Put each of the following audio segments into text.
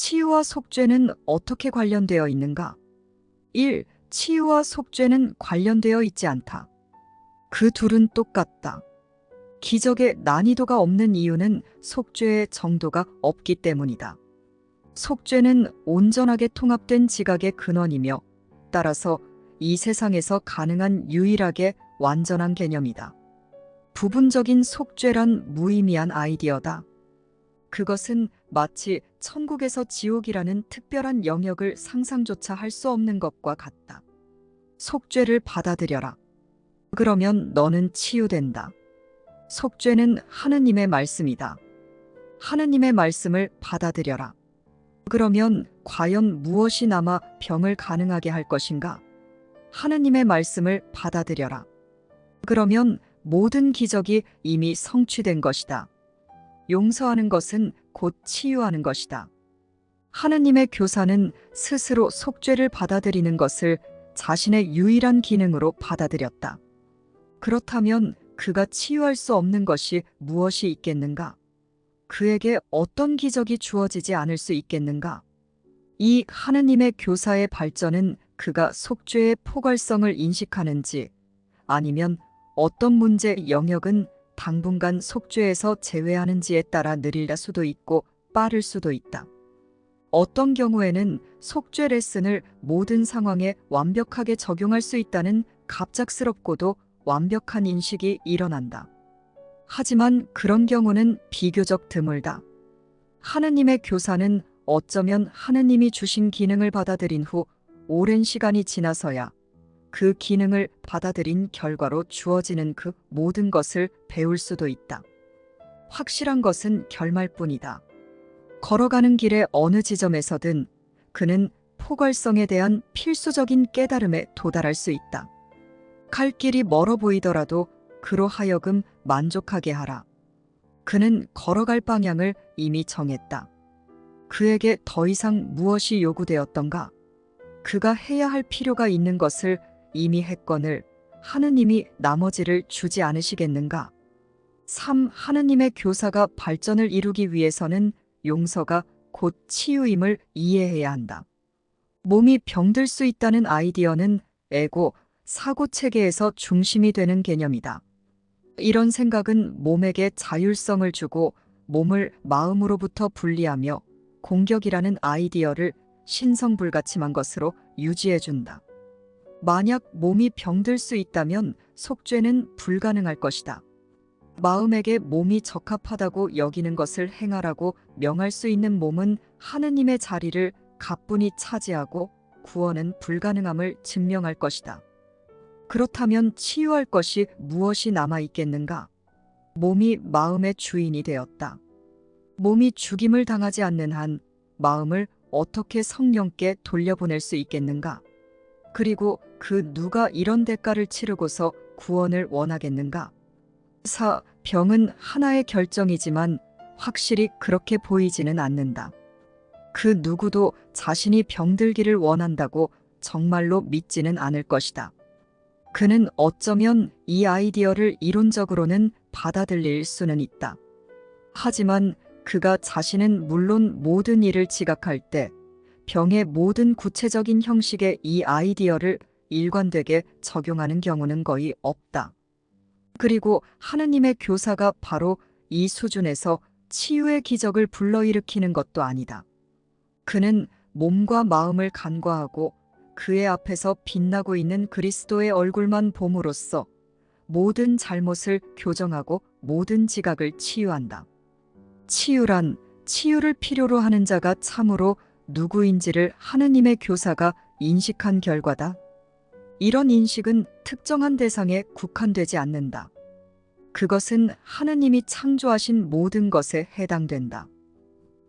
치유와 속죄는 어떻게 관련되어 있는가? 1. 치유와 속죄는 관련되어 있지 않다. 그 둘은 똑같다. 기적의 난이도가 없는 이유는 속죄의 정도가 없기 때문이다. 속죄는 온전하게 통합된 지각의 근원이며 따라서 이 세상에서 가능한 유일하게 완전한 개념이다. 부분적인 속죄란 무의미한 아이디어다. 그것은 마치 천국에서 지옥이라는 특별한 영역을 상상조차 할 수 없는 것과 같다. 속죄를 받아들여라. 그러면 너는 치유된다. 속죄는 하느님의 말씀이다. 하느님의 말씀을 받아들여라. 그러면 과연 무엇이 남아 병을 가능하게 할 것인가? 하느님의 말씀을 받아들여라. 그러면 모든 기적이 이미 성취된 것이다. 용서하는 것은 곧 치유하는 것이다. 하느님의 교사는 스스로 속죄를 받아들이는 것을 자신의 유일한 기능으로 받아들였다. 그렇다면 그가 치유할 수 없는 것이 무엇이 있겠는가? 그에게 어떤 기적이 주어지지 않을 수 있겠는가? 이 하느님의 교사의 발전은 그가 속죄의 포괄성을 인식하는지 아니면 어떤 문제 영역은 당분간 속죄에서 제외하는지에 따라 느릴 수도 있고 빠를 수도 있다. 어떤 경우에는 속죄 레슨을 모든 상황에 완벽하게 적용할 수 있다는 갑작스럽고도 완벽한 인식이 일어난다. 하지만 그런 경우는 비교적 드물다. 하느님의 교사는 어쩌면 하느님이 주신 기능을 받아들인 후 오랜 시간이 지나서야 그 기능을 받아들인 결과로 주어지는 그 모든 것을 배울 수도 있다. 확실한 것은 결말뿐이다. 걸어가는 길의 어느 지점에서든 그는 포괄성에 대한 필수적인 깨달음에 도달할 수 있다. 갈 길이 멀어 보이더라도 그로 하여금 만족하게 하라. 그는 걸어갈 방향을 이미 정했다. 그에게 더 이상 무엇이 요구되었던가? 그가 해야 할 필요가 있는 것을 이미 했거늘 하느님이 나머지를 주지 않으시겠는가? 3. 하느님의 교사가 발전을 이루기 위해서는 용서가 곧 치유임을 이해해야 한다. 몸이 병들 수 있다는 아이디어는 에고, 사고체계에서 중심이 되는 개념이다. 이런 생각은 몸에게 자율성을 주고 몸을 마음으로부터 분리하며 공격이라는 아이디어를 신성불가침한 것으로 유지해준다. 만약 몸이 병들 수 있다면 속죄는 불가능할 것이다. 마음에게 몸이 적합하다고 여기는 것을 행하라고 명할 수 있는 몸은 하느님의 자리를 가뿐히 차지하고 구원은 불가능함을 증명할 것이다. 그렇다면 치유할 것이 무엇이 남아 있겠는가? 몸이 마음의 주인이 되었다. 몸이 죽임을 당하지 않는 한 마음을 어떻게 성령께 돌려보낼 수 있겠는가? 그리고 그 누가 이런 대가를 치르고서 구원을 원하겠는가? 4. 병은 하나의 결정이지만 확실히 그렇게 보이지는 않는다. 그 누구도 자신이 병들기를 원한다고 정말로 믿지는 않을 것이다. 그는 어쩌면 이 아이디어를 이론적으로는 받아들일 수는 있다. 하지만 그가 자신은 물론 모든 일을 지각할 때 병의 모든 구체적인 형식의 이 아이디어를 일관되게 적용하는 경우는 거의 없다. 그리고 하느님의 교사가 바로 이 수준에서 치유의 기적을 불러일으키는 것도 아니다. 그는 몸과 마음을 간과하고 그의 앞에서 빛나고 있는 그리스도의 얼굴만 봄으로써 모든 잘못을 교정하고 모든 지각을 치유한다. 치유란 치유를 필요로 하는 자가 참으로 누구인지를 하느님의 교사가 인식한 결과다. 이런 인식은 특정한 대상에 국한되지 않는다. 그것은 하느님이 창조하신 모든 것에 해당된다.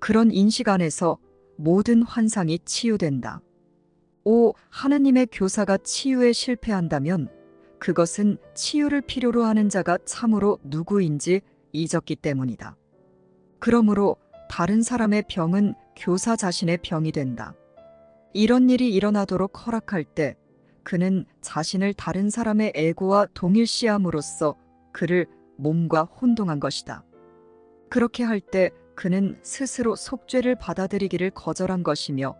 그런 인식 안에서 모든 환상이 치유된다. 5. 하느님의 교사가 치유에 실패한다면 그것은 치유를 필요로 하는 자가 참으로 누구인지 잊었기 때문이다. 그러므로 다른 사람의 병은 교사 자신의 병이 된다. 이런 일이 일어나도록 허락할 때 그는 자신을 다른 사람의 에고와 동일시함으로써 그를 몸과 혼동한 것이다. 그렇게 할 때 그는 스스로 속죄를 받아들이기를 거절한 것이며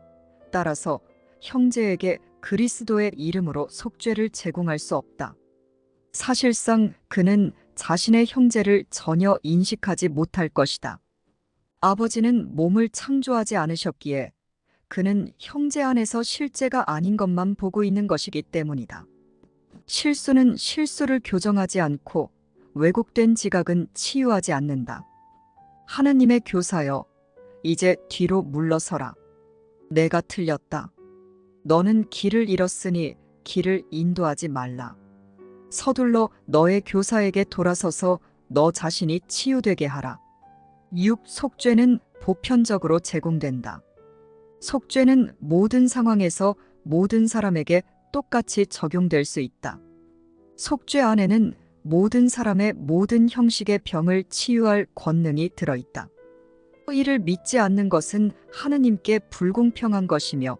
따라서 형제에게 그리스도의 이름으로 속죄를 제공할 수 없다. 사실상 그는 자신의 형제를 전혀 인식하지 못할 것이다. 아버지는 몸을 창조하지 않으셨기에 그는 형제 안에서 실제가 아닌 것만 보고 있는 것이기 때문이다. 실수는 실수를 교정하지 않고 왜곡된 지각은 치유하지 않는다. 하느님의 교사여, 이제 뒤로 물러서라. 내가 틀렸다. 너는 길을 잃었으니 길을 인도하지 말라. 서둘러 너의 교사에게 돌아서서 너 자신이 치유되게 하라. 6. 속죄는 보편적으로 제공된다. 속죄는 모든 상황에서 모든 사람에게 똑같이 적용될 수 있다. 속죄 안에는 모든 사람의 모든 형식의 병을 치유할 권능이 들어있다. 이를 믿지 않는 것은 하느님께 불공평한 것이며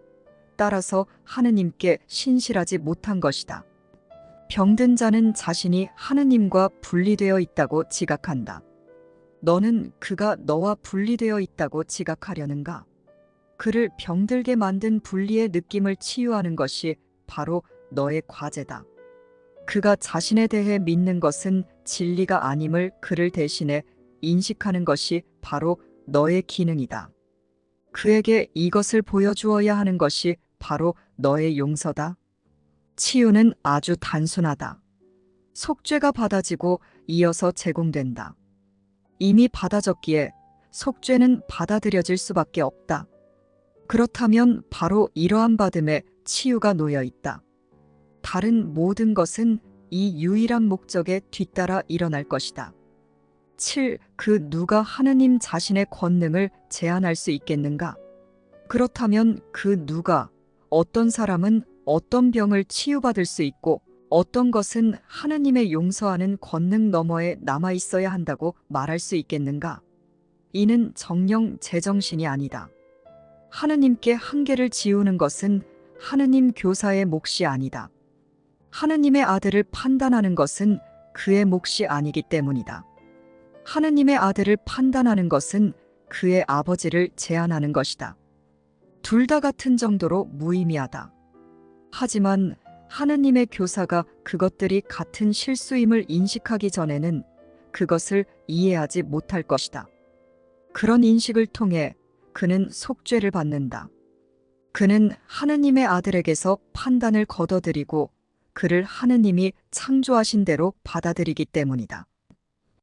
따라서 하느님께 신실하지 못한 것이다. 병든 자는 자신이 하느님과 분리되어 있다고 지각한다. 너는 그가 너와 분리되어 있다고 지각하려는가? 그를 병들게 만든 분리의 느낌을 치유하는 것이 바로 너의 과제다. 그가 자신에 대해 믿는 것은 진리가 아님을 그를 대신해 인식하는 것이 바로 너의 기능이다. 그에게 이것을 보여주어야 하는 것이 바로 너의 용서다. 치유는 아주 단순하다. 속죄가 받아지고 이어서 제공된다. 이미 받아졌기에 속죄는 받아들여질 수밖에 없다. 그렇다면 바로 이러한 받음에 치유가 놓여 있다. 다른 모든 것은 이 유일한 목적에 뒤따라 일어날 것이다. 7. 그 누가 하느님 자신의 권능을 제한할 수 있겠는가? 그렇다면 그 누가, 어떤 사람은 어떤 병을 치유받을 수 있고 어떤 것은 하느님의 용서하는 권능 너머에 남아 있어야 한다고 말할 수 있겠는가? 이는 정령 제정신이 아니다. 하느님께 한계를 지우는 것은 하느님 교사의 몫이 아니다. 하느님의 아들을 판단하는 것은 그의 몫이 아니기 때문이다. 하느님의 아들을 판단하는 것은 그의 아버지를 제한하는 것이다. 둘 다 같은 정도로 무의미하다. 하지만 하느님의 교사가 그것들이 같은 실수임을 인식하기 전에는 그것을 이해하지 못할 것이다. 그런 인식을 통해 그는 속죄를 받는다. 그는 하느님의 아들에게서 판단을 걷어들이고 그를 하느님이 창조하신 대로 받아들이기 때문이다.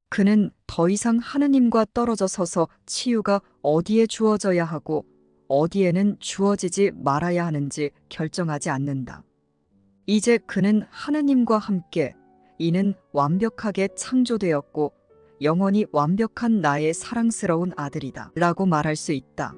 그는 더 이상 하느님과 떨어져 서서 치유가 어디에 주어져야 하고 어디에는 주어지지 말아야 하는지 결정하지 않는다. 이제 그는 하느님과 함께 이는 완벽하게 창조되었고 영원히 완벽한 나의 사랑스러운 아들이다 라고 말할 수 있다.